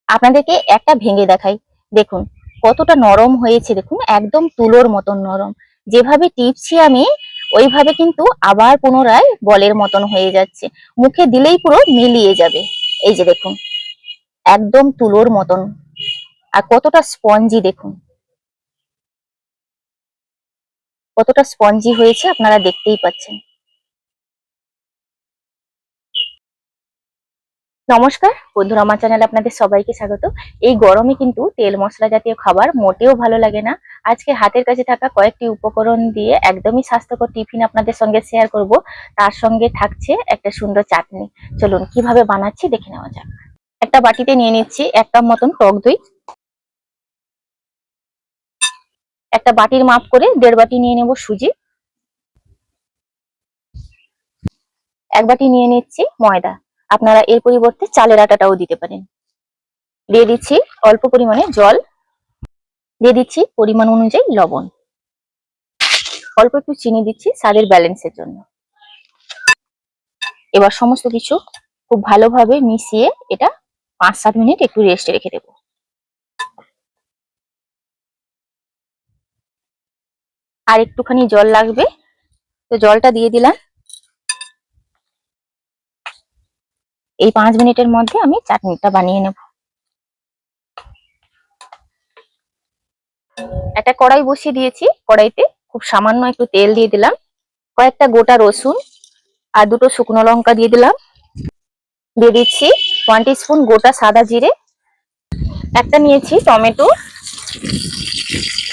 আপনাদেরকে একটা ভেঙে দেখাই। দেখুন কতটা নরম হয়েছে, দেখুন একদম তুলোর মতন নরম। যেভাবে টিপছি আমি ওইভাবে কিন্তু আবার পুনরায় বলের মতন হয়ে যাচ্ছে, মুখে দিলেই পুরো মিলিয়ে যাবে। এই যে দেখুন একদম তুলোর মতন। আর কতটা স্পঞ্জি দেখুন, কতটা স্পঞ্জি হয়েছে আপনারা দেখতেই পাচ্ছেন। নমস্কার বন্ধুরা, আমার চ্যানেলে আপনাদের সবাইকে স্বাগত। এই গরমে কিন্তু তেল মশলা জাতীয় খাবার মোটেও ভালো লাগে না। আজকে হাতের কাছে থাকা কয়েকটি উপকরণ দিয়ে একদমই স্বাস্থ্যকর টিফিন আপনাদের সঙ্গে শেয়ার করব। তার সঙ্গে থাকছে একটা সুন্দর চাটনি। চলুন কিভাবে বানাচ্ছি দেখে নেওয়া যাক। একটা বাটিতে নিয়ে নিচ্ছি 1 কাপ মতন টক দই। একটা বাটির মাপ করে 1.5 বাটি নিয়ে নেব সুজি। 1 বাটি নিয়ে নিচ্ছি ময়দা। আপনারা এর পরিবর্তে চালের আটাটাও দিতে পারেন। দিয়ে দিচ্ছি অল্প পরিমাণে জল। দিয়ে দিচ্ছি পরিমাণ অনুযায়ী লবণ। অল্প একটু চিনি দিচ্ছি স্বাদের ব্যালেন্সের জন্য। এবার সমস্ত কিছু খুব ভালোভাবে মিশিয়ে এটা 5-7 মিনিট একটু রেস্টে রেখে দেবো। আর একটুখানি জল লাগবে, তো জলটা দিয়ে দিলাম। এই 5 মিনিটের মধ্যে আমি চাটনিটা বানিয়ে নেব। একটা কড়াই বসিয়ে দিয়েছি, কড়াইতে খুব সামান্য একটু তেল দিয়ে দিলাম। কয়েকটা গোটা রসুন আর 2টো শুকনো লঙ্কা দিয়ে দিলাম। দিয়ে দিচ্ছি 1 টিস্পুন গোটা সাদা জিরে। একটা নিয়েছি টমেটো,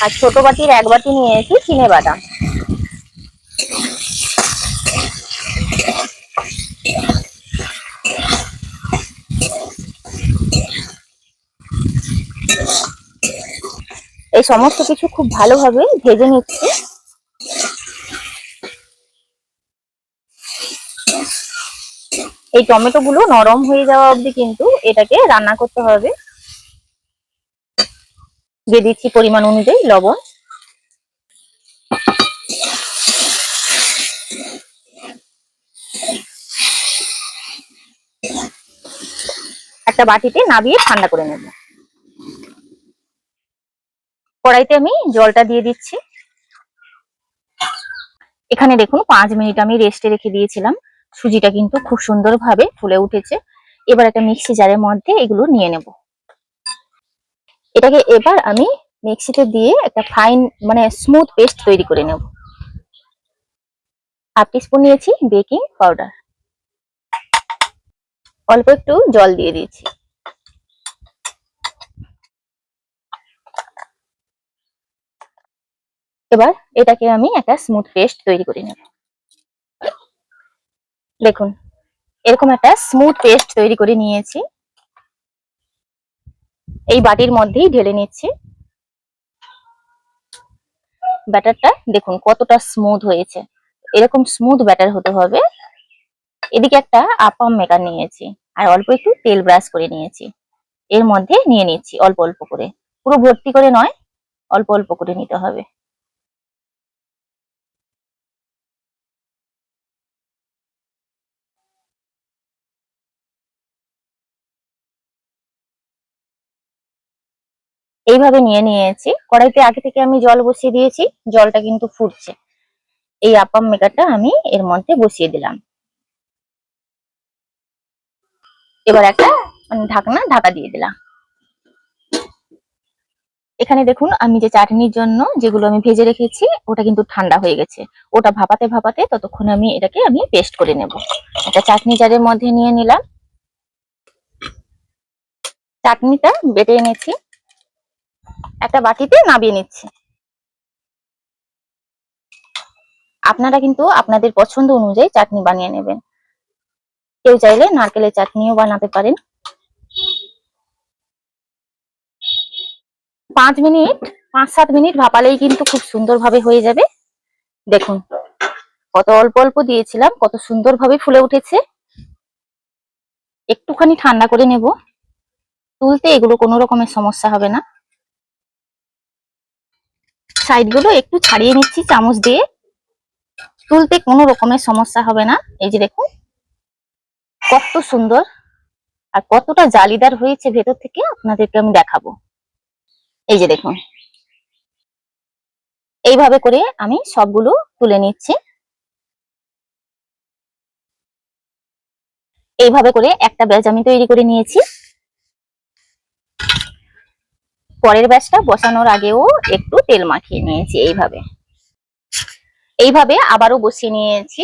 আর ছোট বাটির 1 বাটি নিয়েছি চিনে বাদাম। এই সমস্ত কিছু খুব ভালোভাবে ভেজে নিচ্ছি। এই টমেটো গুলো নরম হয়ে যাওয়া অবধি কিন্তু এটাকে রান্না করতে হবে। দিয়ে দিচ্ছি পরিমাণ অনুযায়ী লবণ। একটা বাটিতে নামিয়ে ঠান্ডা করে নেব। কড়াইতে আমি জলটা দিয়ে দিচ্ছি। এখানে দেখুন 5 মিনিট আমি রেস্টে রেখে দিয়েছিলাম। সুজিটা কিন্তু খুব সুন্দরভাবে ফুলে উঠেছে। এবার একটা মিক্সি জারের মধ্যে এগুলো নিয়ে নেব। এটাকে এবার আমি মিক্সিতে দিয়ে একটা ফাইন স্মুথ পেস্ট তৈরি করে নেব। 1/2 টিস্পুন নিয়েছি বেকিং পাউডার। অল্প একটু জল দিয়ে দিয়েছি। এবার এটাকে আমি একটা স্মুথ পেস্ট তৈরি করে নেব। দেখুন এরকম একটা স্মুথ পেস্ট তৈরি করে নিয়েছি। এই বাটির মধ্যেই ঢেলে নিচ্ছি। ব্যাটারটা দেখুন কতটা স্মুথ হয়েছে, এরকম স্মুথ ব্যাটার হতে হবে। এদিকে একটা আপাম মেকার নিয়েছি আর অল্প একটু তেল ব্রাশ করে নিয়েছি। এর মধ্যে নিয়ে নিচ্ছি অল্প অল্প করে, পুরো ভর্তি করে নয়, অল্প অল্প করে নিতে হবে। এইভাবে নিয়ে নিয়েছি। কড়াইতে আগে থেকে আমি জল বসিয়ে দিয়েছি, জলটা কিন্তু ফুটছে। এই আপাম মেকারটা আমি এর মধ্যে বসিয়ে দিলাম। এবার একটা ঢাকা দিয়ে দিলাম। এখানে দেখুন আমি যে চাটনির জন্য যেগুলো আমি ভেজে রেখেছি ওটা কিন্তু ঠান্ডা হয়ে গেছে। ওটা ভাপাতে ভাপাতে ততক্ষণে এটাকে আমি পেস্ট করে নেব। একটা চাটনি জারের মধ্যে নিয়ে নিলাম। চাটনিটা বেটে এনেছি, একটা বাটিতে নামিয়ে নিচ্ছি। আপনারা কিন্তু আপনাদের পছন্দ অনুযায়ী চাটনি বানিয়ে নেবেন। কেউ চাইলে নারকেলের চাটনিও বানাতে পারেন। 5 মিনিট 5-7 মিনিট ভাপালেই কিন্তু খুব সুন্দরভাবে হয়ে যাবে। দেখুন কত অল্প অল্প দিয়েছিলাম, কত সুন্দরভাবে ফুলে উঠেছে। একটুখানি ঠান্ডা করে নেব, তুলতে এগুলো কোনো রকমের সমস্যা হবে না। সাইডগুলো একটু ছাড়িয়ে নিচ্ছি চামচ দিয়ে, তুলতে কোনো রকমের সমস্যা হবে না। এই যে দেখুন কত সুন্দর আর কতটা জালিদার হয়েছে ভেতর থেকে আপনাদেরকে আমি দেখাবো। এই যে দেখুন, এইভাবে করে আমি সবগুলো তুলে নিচ্ছি। এইভাবে করে একটা ব্যাচ আমি তৈরি করে নিয়েছি। পরের ব্যাচটা বসানোর আগেও একটু তেল মাখিয়ে নিয়েছি। এইভাবে এইভাবে আবারও বসিয়ে নিয়েছি।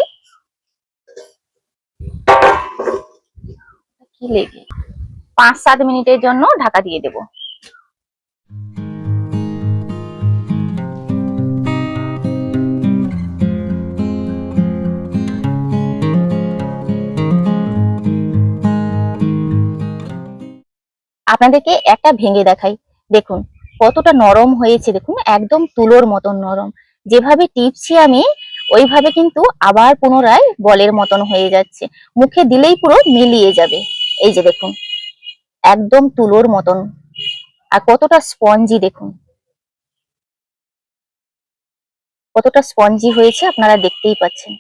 কি লেগে 5-7 মিনিটের জন্য ঢাকা দিয়ে দেব। আপনাদেরকে একটা ভেঙে দেখাই, দেখুন কতটা নরম হয়েছে। দেখুন একদম তুলোর মতন নরম। যেভাবে টিপছি আমি ওইভাবে কিন্তু আবার পুনরায় বলের মতন হয়ে যাচ্ছে, মুখে দিলেই পুরো মিলিয়ে যাবে। এই যে দেখুন একদম তুলোর মতন। আর কতটা স্পঞ্জি, দেখুন কতটা স্পঞ্জি হয়েছে, আপনারা দেখতেই পাচ্ছেন।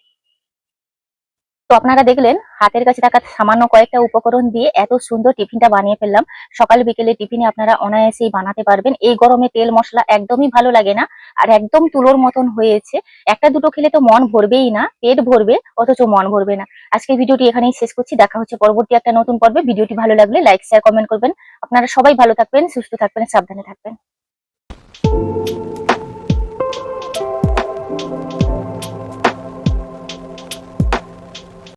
তো আপনারা দেখলেন হাতের কাছে থাকা সামান্য কয়েকটা উপকরণ দিয়ে এত সুন্দর টিফিনটা বানিয়ে ফেললাম। সকাল বিকেলে টিফিনে আপনারা অনায়াসেই বানাতে পারবেন। এই গরমে তেল মশলা একদমই ভালো লাগে না, আর একদম তুলোর মতন হয়েছে। একটা দুটো খেলে তো মন ভরবেই না, পেট ভরবে অথচ মন ভরবে না। আজকে ভিডিওটি এখানেই শেষ করছি, দেখা হচ্ছে পরবর্তী একটা নতুন পর্বে। ভিডিওটি ভালো লাগলে লাইক শেয়ার কমেন্ট করবেন। আপনারা সবাই ভালো থাকবেন, সুস্থ থাকবেন, সাবধানে থাকবেন।